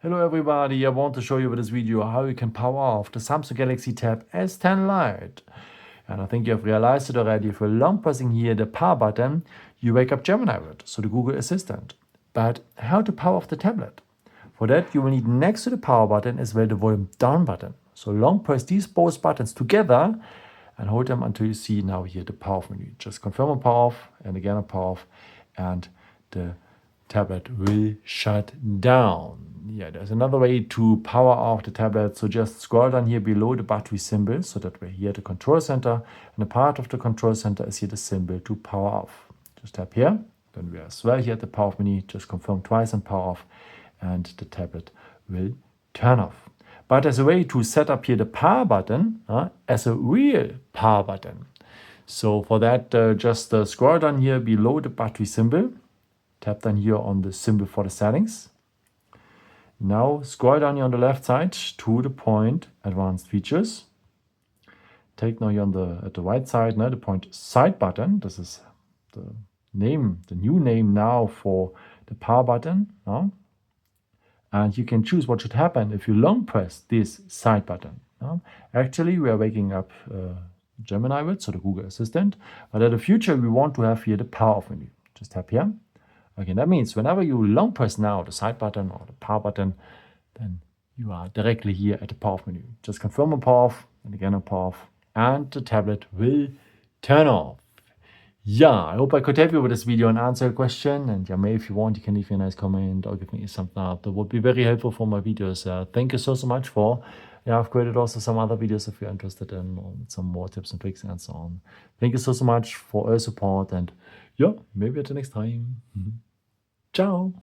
Hello everybody, I want to show you with this video how you can power off the Samsung Galaxy Tab S10 Lite. And I think you have realized it already. If you're long pressing here the power button, you wake up Gemini with, so the Google Assistant. But how to power off the tablet? For that you will need next to the power button as well the volume down button. So long press these both buttons together and hold them until you see now here the power off menu. Just confirm on power off and again on power off and the tablet will shut down. Yeah, there's another way to power off the tablet. So just scroll down here below the battery symbol so that we're here at the control center. And a part of the control center is here the symbol to power off. Just tap here. Then we are as well here at the power off menu. Just confirm twice and power off. And the tablet will turn off. But as a way to set up here the power button as a real power button. So for that, just scroll down here below the battery symbol. Tap down here on the symbol for the settings. Now scroll down here on the left side to the point Advanced Features. Take now here on at the right side the point Side button. This is the name, the new name now for the power button. And you can choose what should happen if you long press this side button. Actually, we are waking up Gemini with, so the Google Assistant. But in the future, we want to have here the power off menu. Just tap here. Okay, that means whenever you long press now the side button or the power button, then you are directly here at the power off menu. Just confirm on power off and again on power off, and the tablet will turn off. Yeah, I hope I could help you with this video and answer your question. And yeah, maybe if you want, you can leave me a nice comment or give me a thumbs up. That would be very helpful for my videos. Thank you so much for. Yeah, I've created also some other videos if you're interested in some more tips and tricks and so on. Thank you so much for all support, and yeah, maybe at the next time. Ciao.